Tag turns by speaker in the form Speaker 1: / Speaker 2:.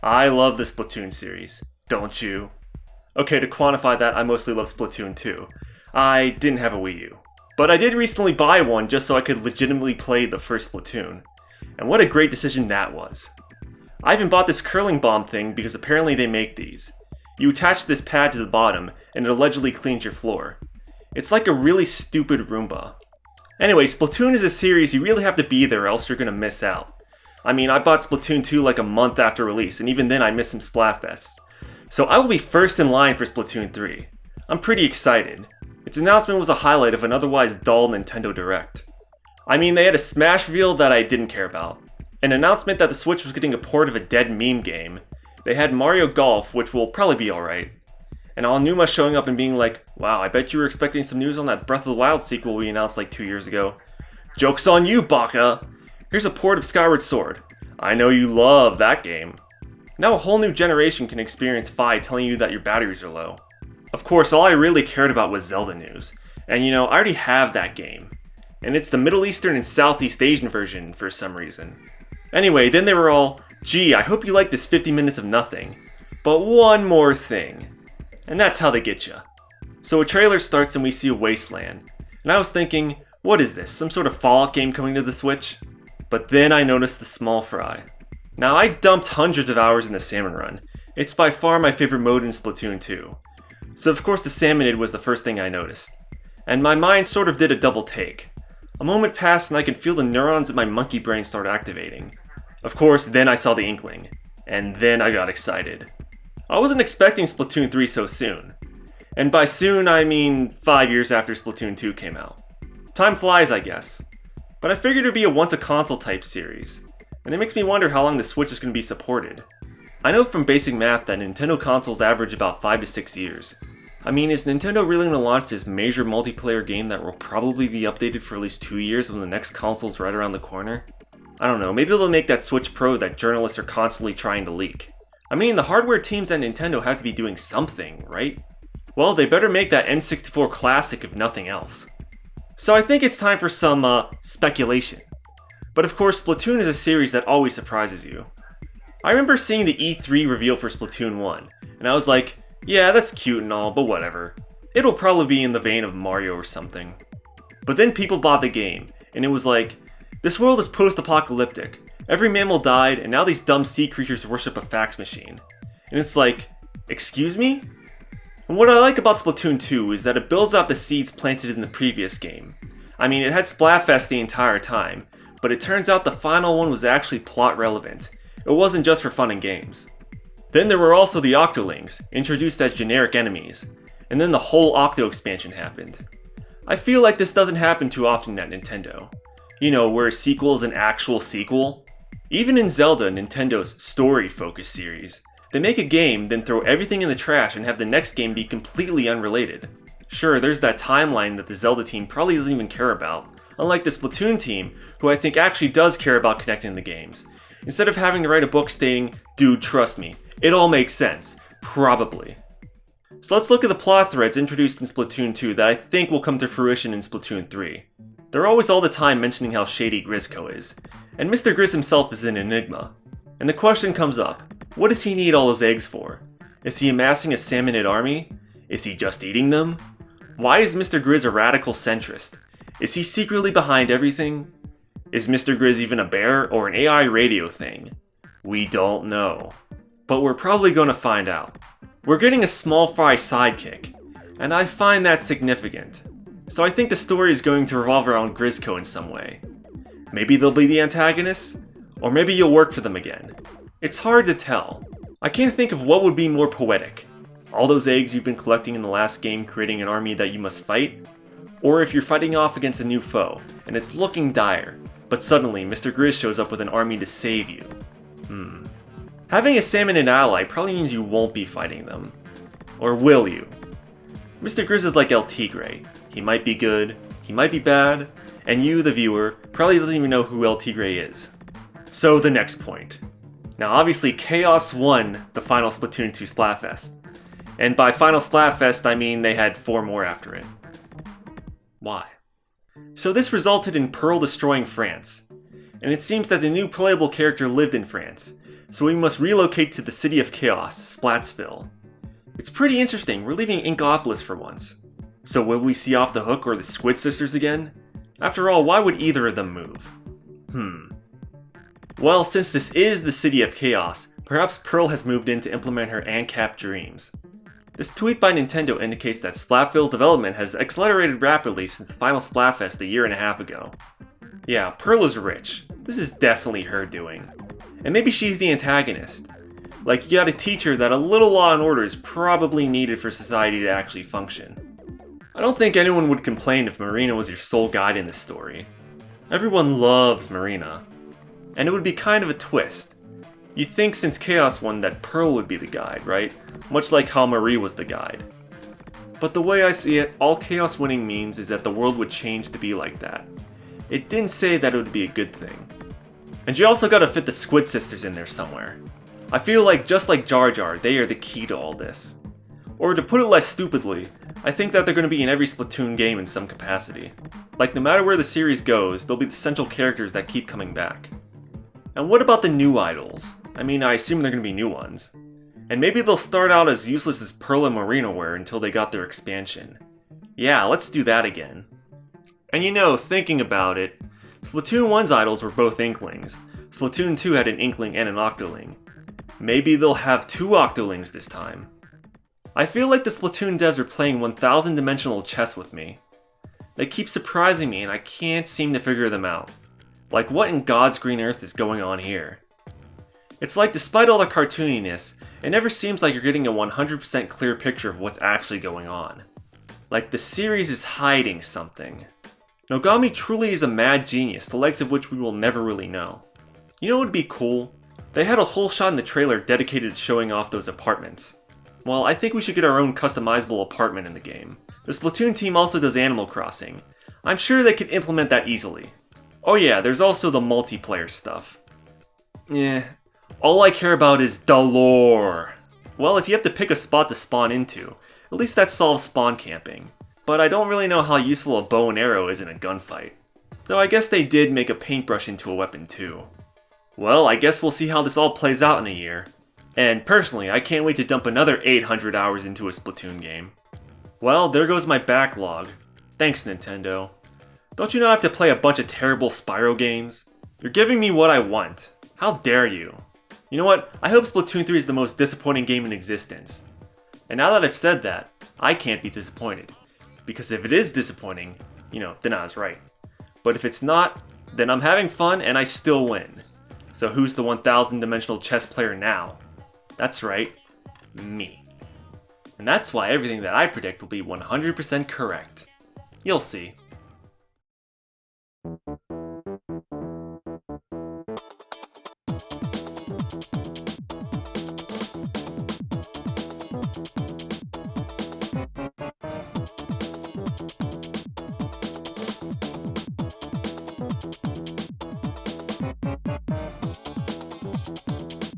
Speaker 1: I love the Splatoon series, don't you? Okay, to quantify that, I mostly love Splatoon 2. I didn't have a Wii U, but I did recently buy one just so I could legitimately play the first Splatoon. And what a great decision that was. I even bought this curling bomb thing because apparently they make these. You attach this pad to the bottom and it allegedly cleans your floor. It's like a really stupid Roomba. Anyway, Splatoon is a series you really have to be there or else you're gonna miss out. I mean, I bought Splatoon 2 like a month after release, and even then I missed some Splatfests. So I will be first in line for Splatoon 3. I'm pretty excited. Its announcement was a highlight of an otherwise dull Nintendo Direct. I mean, they had a Smash reveal that I didn't care about, an announcement that the Switch was getting a port of a dead meme game, they had Mario Golf, which will probably be alright, and Aonuma showing up and being like, wow, I bet you were expecting some news on that Breath of the Wild sequel we announced like 2 years ago. Joke's on you, Baka! Here's a port of Skyward Sword. I know you love that game. Now a whole new generation can experience Fi telling you that your batteries are low. Of course, all I really cared about was Zelda news. And I already have that game. And it's the Middle Eastern and Southeast Asian version for some reason. Anyway, then they were all, gee, I hope you like this 50 minutes of nothing. But one more thing. And that's how they get you. So a trailer starts and we see a wasteland. And I was thinking, what is this, some sort of Fallout game coming to the Switch? But then I noticed the small fry. Now I dumped hundreds of hours in the salmon run. It's by far my favorite mode in Splatoon 2. So of course the salmonid was the first thing I noticed. And my mind sort of did a double take. A moment passed and I could feel the neurons in my monkey brain start activating. Of course, then I saw the inkling. And then I got excited. I wasn't expecting Splatoon 3 so soon. And by soon, I mean 5 years after Splatoon 2 came out. Time flies, I guess. But I figured it would be a once-a-console type series. And it makes me wonder how long the Switch is going to be supported. I know from basic math that Nintendo consoles average about 5 to 6 years. I mean, is Nintendo really going to launch this major multiplayer game that will probably be updated for at least 2 years when the next console's right around the corner? I don't know, maybe they'll make that Switch Pro that journalists are constantly trying to leak. I mean, the hardware teams at Nintendo have to be doing something, right? Well, they better make that N64 classic if nothing else. So I think it's time for some, speculation. But of course, Splatoon is a series that always surprises you. I remember seeing the E3 reveal for Splatoon 1, and I was like, yeah, that's cute and all, but whatever. It'll probably be in the vein of Mario or something. But then people bought the game, and it was like, this world is post-apocalyptic. Every mammal died, and now these dumb sea creatures worship a fax machine. And it's like, excuse me? And what I like about Splatoon 2 is that it builds off the seeds planted in the previous game. I mean, it had Splatfest the entire time, but it turns out the final one was actually plot relevant. It wasn't just for fun and games. Then there were also the Octolings, introduced as generic enemies, and then the whole Octo expansion happened. I feel like this doesn't happen too often at Nintendo. Where a sequel is an actual sequel. Even in Zelda, Nintendo's story-focused series, they make a game, then throw everything in the trash and have the next game be completely unrelated. Sure, there's that timeline that the Zelda team probably doesn't even care about, unlike the Splatoon team, who I think actually does care about connecting the games. Instead of having to write a book stating, dude, trust me, it all makes sense. Probably. So let's look at the plot threads introduced in Splatoon 2 that I think will come to fruition in Splatoon 3. They're always all the time mentioning how shady Grisco is, and Mr. Gris himself is an enigma. And the question comes up, what does he need all those eggs for? Is he amassing a salmonid army? Is he just eating them? Why is Mr. Gris a radical centrist? Is he secretly behind everything? Is Mr. Gris even a bear or an AI radio thing? We don't know. But we're probably going to find out. We're getting a small fry sidekick, and I find that significant. So I think the story is going to revolve around Grisco in some way. Maybe they'll be the antagonists, or maybe you'll work for them again. It's hard to tell. I can't think of what would be more poetic. All those eggs you've been collecting in the last game creating an army that you must fight? Or if you're fighting off against a new foe, and it's looking dire, but suddenly Mr. Gris shows up with an army to save you. Having a salmonid ally probably means you won't be fighting them. Or will you? Mr. Gris is like El Tigre. He might be good, he might be bad, and you, the viewer, probably doesn't even know who El Tigre is. So the next point. Now obviously Chaos won the final Splatoon 2 Splatfest. And by final Splatfest I mean they had 4 more after it. Why? So this resulted in Pearl destroying France. And it seems that the new playable character lived in France. so we must relocate to the City of Chaos, Splatsville. It's pretty interesting, we're leaving Inkopolis for once. So will we see Off the Hook or the Squid Sisters again? After all, why would either of them move? Well, since this is the City of Chaos, perhaps Pearl has moved in to implement her ANCAP dreams. This tweet by Nintendo indicates that Splatville's development has accelerated rapidly since the final Splatfest a year and a half ago. Yeah, Pearl is rich. This is definitely her doing. And maybe she's the antagonist. Like, you gotta teach her that a little law and order is probably needed for society to actually function. I don't think anyone would complain if Marina was your sole guide in this story. Everyone loves Marina. And it would be kind of a twist. You'd think since Chaos won that Pearl would be the guide, right? Much like how Marie was the guide. But the way I see it, all Chaos winning means is that the world would change to be like that. It didn't say that it would be a good thing. And you also gotta fit the Squid Sisters in there somewhere. I feel like just like Jar Jar, they are the key to all this. Or to put it less stupidly, I think that they're going to be in every Splatoon game in some capacity. Like, no matter where the series goes, they'll be the central characters that keep coming back. And what about the new idols? I mean, I assume they're going to be new ones. And maybe they'll start out as useless as Pearl and Marina were until they got their expansion. Yeah, let's do that again. And you know, thinking about it, Splatoon 1's idols were both Inklings. Splatoon 2 had an Inkling and an Octoling. Maybe they'll have 2 Octolings this time. I feel like the Splatoon devs are playing 1000 dimensional chess with me. They keep surprising me and I can't seem to figure them out. Like, what in God's green earth is going on here? It's like, despite all the cartooniness, it never seems like you're getting a 100% clear picture of what's actually going on. Like, the series is hiding something. Nogami truly is a mad genius, the likes of which we will never really know. You know what would be cool? They had a whole shot in the trailer dedicated to showing off those apartments. Well, I think we should get our own customizable apartment in the game. The Splatoon team also does Animal Crossing. I'm sure they could implement that easily. Oh yeah, there's also the multiplayer stuff. All I care about is the lore. Well, if you have to pick a spot to spawn into, at least that solves spawn camping. But I don't really know how useful a bow and arrow is in a gunfight. Though I guess they did make a paintbrush into a weapon too. Well, I guess we'll see how this all plays out in a year. And personally, I can't wait to dump another 800 hours into a Splatoon game. Well, there goes my backlog. Thanks, Nintendo. Don't you know I have to play a bunch of terrible Spyro games? You're giving me what I want. How dare you? You know what? I hope Splatoon 3 is the most disappointing game in existence. And now that I've said that, I can't be disappointed. Because if it is disappointing, then I was right. But if it's not, then I'm having fun and I still win. So who's the 1000 dimensional chess player now? That's right, me. And that's why everything that I predict will be 100% correct. You'll see.